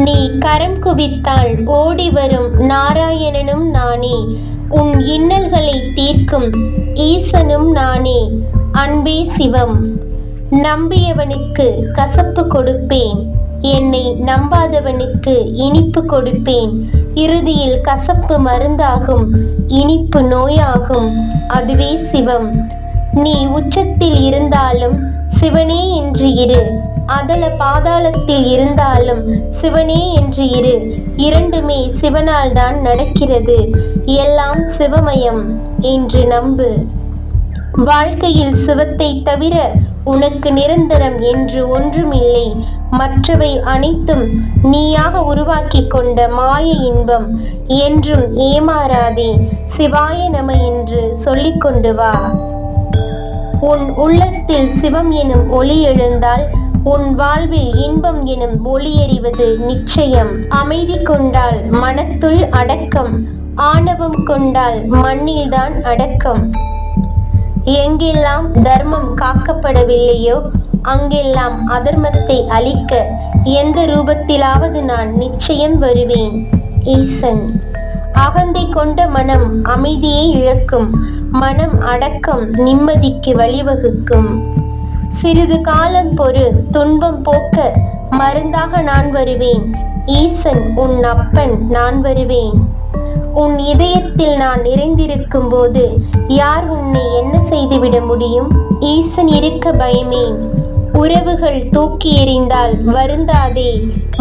நீ கரம் குவித்தால் ஓடி வரும் நாராயணனும் நானே, உன் இன்னல்களை தீர்க்கும் ஈசனும் நானே. அன்பே சிவம். நம்பியவனுக்கு கசப்பு கொடுப்பேன், என்னை நம்பாதவனுக்கு இனிப்பு கொடுப்பேன். இறுதியில் கசப்பு மருந்தாகும், இனிப்பு நோயாகும். அதுவே சிவம். நீ உச்சத்தில் இருந்தாலும் சிவனே என்று இரு, அதல பாதாளத்தில் இருந்தாலும் சிவனே என்று இரு. இரண்டுமே சிவனால் தான் நடக்கிறது. எல்லாம் சிவமயம் என்று நம்பு. வாழ்க்கையில் சிவத்தை தவிர உனக்கு நிரந்தரம் என்று ஒன்றுமில்லை. மற்றவை அனைத்தும் நீயாக உருவாக்கி கொண்ட மாய இன்பம். என்றும் ஏமாறாதே. சிவாய நம என்று சொல்லிக்கொண்டு வா. உன் உள்ளத்தில் சிவம் எனும் ஒளி எழுந்தால் உன் வாழ்வில் இன்பம் எனும் ஒளி எறிவது நிச்சயம். அமைதி கொண்டால் மனத்துள் அடக்கம், ஆணவம் கொண்டால் மண்ணில்தான் அடக்கம். எங்கெல்லாம் தர்மம் காக்கப்படவில்லையோ அங்கெல்லாம் அதர்மத்தை அழிக்க எந்த ரூபத்திலாவது நான் நிச்சயம் வருவேன். ஈசன். அகந்தை கொண்ட மனம் அமைதியை இழக்கும். மனம் அடக்கம் நிம்மதிக்கு வழிவகுக்கும். சிறிது காலம் பொறு, துன்பம் போக்க மருந்தாக நான் வருவேன். ஈசன் உன் அப்பன், நான் வருவேன். உன் இதயத்தில் நான் நிறைந்திருக்கும் போது யார் உன்னை என்ன செய்துவிட முடியும்? ஈசன் இருக்க பயமேன். உறவுகள் தூக்கி எறிந்தால் வருந்தாதே,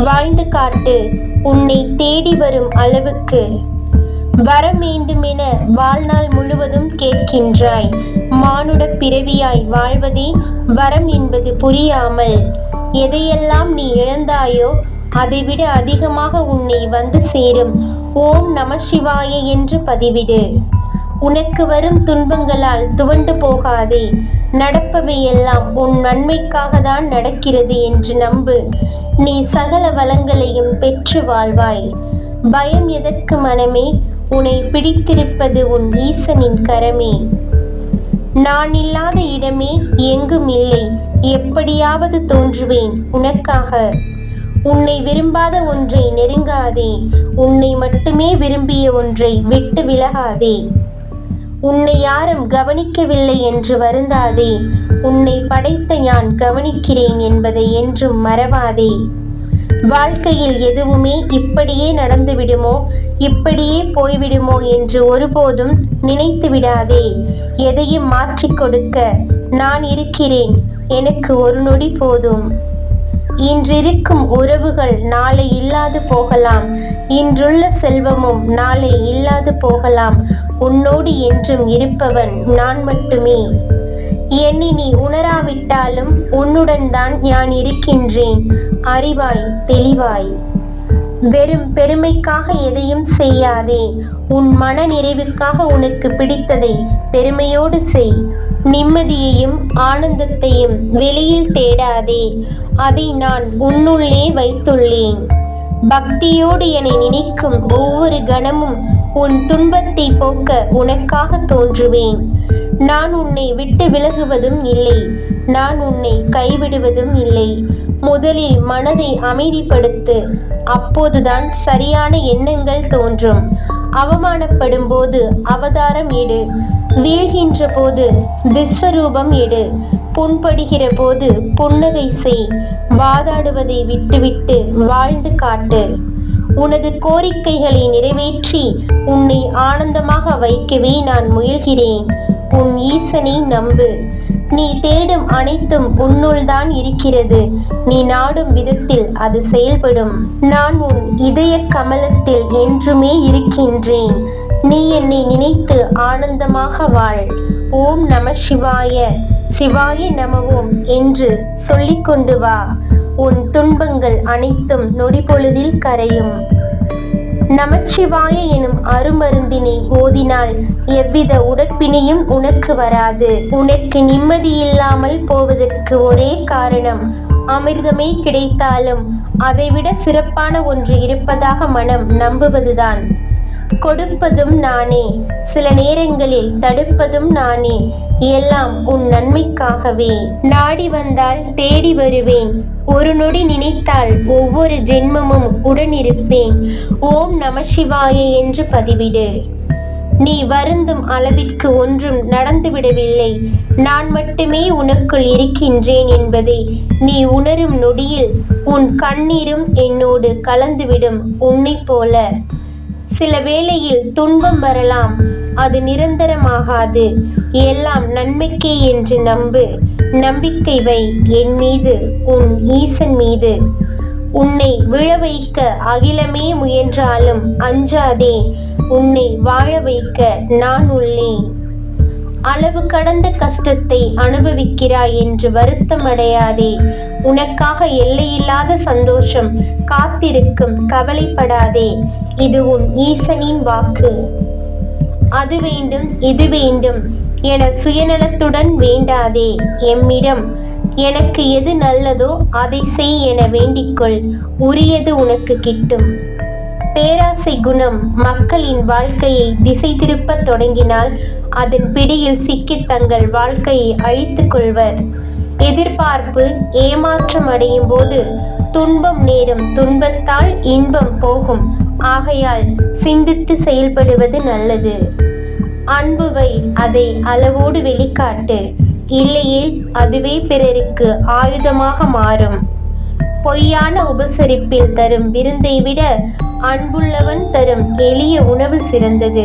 வாழ்ந்து காட்டு. உன்னை தேடி வரும் அளவுக்கு வர வேண்டுமென வாழ்நாள் முழுவதும் கேட்கின்றாய். மானுட பிறவியாய் வாழ்வதே வரம் என்பது புரியாமல் எதையெல்லாம் நீ இழந்தாயோ அதைவிட அதிகமாக உன்னை வந்து சேரும். ஓம் நம சிவாய என்று பதிவிடு. உனக்கு வரும் துன்பங்களால் துவண்டு போகாதே. நடப்பவையெல்லாம் உன் நன்மைக்காக தான் நடக்கிறது என்று நம்பு. நீ சகல வளங்களையும் பெற்று வாழ்வாய். பயம் எதற்கு மனமே? உன்னை பிடித்திருப்பது உன் ஈசனின் கரமே. நான் இல்லாத இடமே எங்கும் இல்லை. எப்படியாவது தோன்றுவேன் உனக்காக. உன்னை விரும்பாத ஒன்றை நெருங்காதே. உன்னை மட்டுமே விரும்பிய ஒன்றை விட்டு விலகாதே. உன்னை யாரும் கவனிக்கவில்லை என்று வருந்தாதே. உன்னை படைத்த நான் கவனிக்கிறேன் என்பதை என்றும் மறவாதே. வாழ்க்கையில் எதுவுமே இப்படியே நடந்துவிடுமோ, இப்படியே போய்விடுமோ என்று ஒருபோதும் நினைத்து விடாதே. எதையும் மாற்றிக் கொடுக்க நான் இருக்கிறேன். எனக்கு ஒரு நொடி போதும். இன்றிருக்கும் உறவுகள் நாளை இல்லாது போகலாம். இன்றுள்ள செல்வமும் நாளை இல்லாது போகலாம். உன்னோடு என்றும் இருப்பவன் நான் மட்டுமே. என்னை நீ உணராவிட்டாலும் உன்னுடன் தான் நான் இருக்கின்றேன். அறிவாய், தெளிவாய். வெறும் பெருமைக்காக எதையும் செய்யாதே. உன் மன நிறைவுக்காக உனக்கு பிடித்ததை பெருமையோடு செய். நிம்மதியையும் ஆனந்தத்தையும் வெளியில் தேடாதே. அதை நான் உன்னுள்ளே வைத்துள்ளேன். பக்தியோடு என்னை நினைக்கும் ஒவ்வொரு கணமும் உன் துன்பத்தை போக்க உனக்காக தோன்றுவேன். நான் உன்னை விட்டு விலகுவதும் இல்லை. நான் உன்னை கைவிடுவதும் இல்லை. முதலில் மனதை அமைதிப்படுத்து. அப்போதுதான் சரியான எண்ணங்கள் தோன்றும். அவமானப்படும் போது அவதாரம் எடு. வீழ்கின்ற போது விஸ்வரூபம் எடு. புண்படுகிற போது புன்னகை செய். வாதாடுவதை விட்டுவிட்டு வாழ்ந்து காட்டு. உனது கோரிக்கைகளை நிறைவேற்றி உன்னை ஆனந்தமாக வைக்கவே நான் முயல்கிறேன். உன் ஈசனை நம்பு. நீ தேடும் அனைத்தும் உன்னுள் தான் இருக்கிறது. நீ நாடும் விதத்தில் அது செயல்படும். நான் உன் இதய கமலத்தில் என்றுமே இருக்கின்றேன். நீ என்னை நினைத்து ஆனந்தமாக வாழ். ஓம் நம சிவாய, சிவாய நமவோம் என்று சொல்லிக்கொண்டு வா. உன் துன்பங்கள் அனைத்தும் நொடிபொழுதில் கரையும். நமச்சிவாய எனும் அருமருந்தினை ஓதினால் எவ்வித உடற்பிணியும் உனக்கு வராது. உனக்கு நிம்மதி இல்லாமல் போவதற்கு ஒரே காரணம், அமிர்தமே கிடைத்தாலும் அதைவிட சிறப்பான ஒன்று இருப்பதாக மனம் நம்புவதுதான். கொடுப்பதும் நானே, சில நேரங்களில் தடுப்பதும் நானே, எல்லாம் உன் நன்மைக்காகவே. நாடி வந்தால் தேடி வருவேன், ஒரு நொடி நினைத்தால் ஒவ்வொரு ஜென்மமும் உடனிருப்பேன். ஓம் நம சிவாய என்று பதிவிடு. நீ வருந்தும் அளவிற்கு ஒன்றும் நடந்துவிடவில்லை. நான் மட்டுமே உனக்குள் இருக்கின்றேன் என்பதை நீ உணரும் நொடியில் உன் கண்ணீரும் என்னோடு கலந்துவிடும். உன்னை போல சில வேளையில் துன்பம் வரலாம், அது நிரந்தரமாகாது. எல்லாம் நன்மைக்கே என்று நம்பு. நம்பிக்கை வை என் மீது, உன் ஈசன் மீது. உன்னை விழ வைக்க அகிலமே முயன்றாலும் அஞ்சாதே, உன்னை வாழ வைக்க நான் உள்ளேன். அளவு கடந்த கஷ்டத்தை அனுபவிக்கிறாய் என்று வருத்தமடையாதே. உனக்காக எல்லையில்லாத சந்தோஷம் காத்திருக்கும், கவலைப்படாதே. இது உன் ஈசனின் வாக்கு. அது வேண்டும் இது வேண்டும் என சுயநலத்துடன் வேண்டாதே. எம்மிடம் எனக்கு எது நல்லதோ அதை செய் என வேண்டிக்கொள், உரியது உனக்கு கிட்டும். பேராசை குணம் மக்களின் வாழ்க்கையை திசை திருப்ப தொடங்கினால் அதன் பிடியில் சிக்கி தங்கள் வாழ்க்கையை அழித்துக் கொள்வர். எதிர்பார்ப்பு ஏமாற்றம் அடையும் போது துன்பம் நேரும், துன்பத்தால் இன்பம் போகும். ஆகையால் சிந்தித்து செயல்படுவது நல்லது. அன்புவை அதை அளவோடு வெளிக்காட்டு, இல்லையேல் அதுவே பிறருக்கு ஆயுதமாக மாறும். பொய்யான உபசரிப்பில் தரும் விருந்தை விட அன்புள்ளவன் தரும் எளிய உணவு சிறந்தது.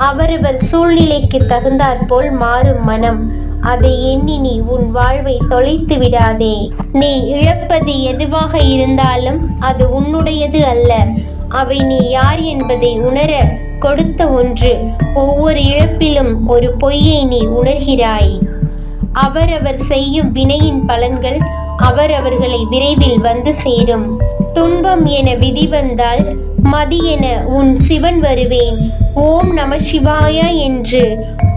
அவரவர் சூழ்நிலைக்கு தகுந்தாற்போல் மாறும் மனம். அதை எண்ணி நீ உன் வாழ்வை தொலைத்து விடாதே. நீ இழப்பது எதுவாக இருந்தாலும் அது உன்னுடையது அல்ல. அவை நீ யார் என்பதை உணர கொடுத்த ஒன்று. ஒவ்வொரு இழப்பிலும் ஒரு பொய்யை நீ உணர்கிறாய். அவரவர் செய்யும் வினையின் பலன்கள் அவரவர்களை விரைவில் வந்து சேரும். துன்பம் என விதி வந்தால் மதி என உன் சிவன் வருவேன். ஓம் நம சிவாய என்று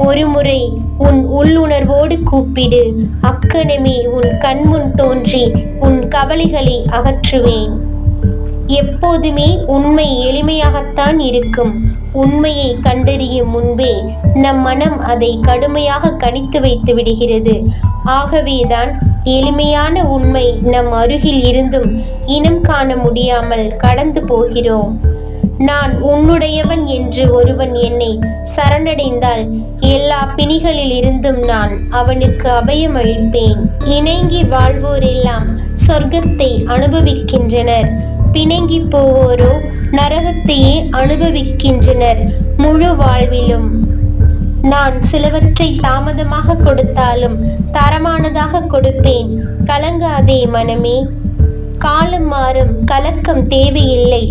ஒரு முறை உன் உள்ளுணர்வோடு கூப்பிடு. அக்கணமே உன் கண்முன் தோன்றி உன் கவலைகளை அகற்றுவேன். எப்போதுமே உண்மை எளிமையாகத்தான் இருக்கும். உண்மையை கண்டறியும் முன்பே நம் மனம் அதை கடுமையாக கணித்து வைத்து விடுகிறது. ஆகவேதான் எளிமையான உண்மை நம் அருகில் இருந்தும் இனம் காண முடியாமல் கடந்து போகிறோம். நான் உன்னுடையவன் என்று ஒருவன் என்னை சரணடைந்தால் எல்லா பிணிகளில் இருந்தும் நான் அவனுக்கு அபயம் அளிப்பேன். இணங்கி வாழ்வோர் எல்லாம் சொர்க்கத்தை அனுபவிக்கின்றனர். பிணங்கி போவோரோ நரகத்தையே அனுபவிக்கின்றனர் முழு வாழ்விலும். நான் சிலவற்றை தாமதமாக கொடுத்தாலும் தரமானதாக கொடுப்பேன். கலங்காதே மனமே, காலம் மாறும், கலக்கம் தேவையில்லை.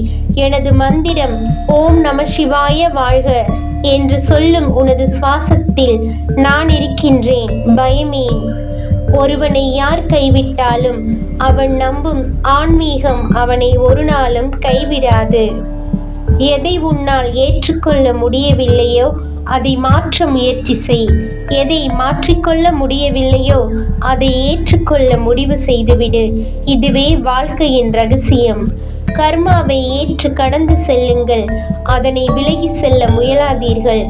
எனது மந்திரம் ஓம் நம சிவாய வாழ்க என்று சொல்லும் உனது சுவாசத்தில் நான் இருக்கின்றேன். பயமேன். ஒருவனை யார் கைவிட்டாலும் அவன் நம்பும் ஆன்மீகம் அவனை ஒரு நாளும் கைவிடாது. எதை உன்னால் ஏற்றுக்கொள்ள முடியவில்லையோ அதை மாற்ற முயற்சி செய். எதை மாற்றிக்கொள்ள முடியவில்லையோ அதை ஏற்றுக்கொள்ள முடிவு செய்துவிடு. இதுவே வாழ்க்கையின் ரகசியம். கர்மாவை ஏற்று கடந்து செல்லுங்கள், அதனை விலகி செல்ல முயலாதீர்கள்.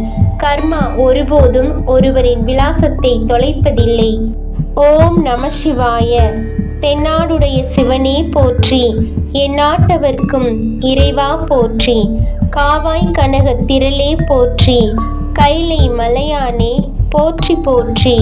கர்மா ஒருபோதும் ஒருவரின் விலாசத்தை தொலைப்பதில்லை. ஓம் நம சிவாய. தென்னாடுடைய சிவனே போற்றி, என் நாட்டவர்க்கும் இறைவா போற்றி. காவாய் கனக திரளே போற்றி, கைலை மலையானே போற்றி போற்றி.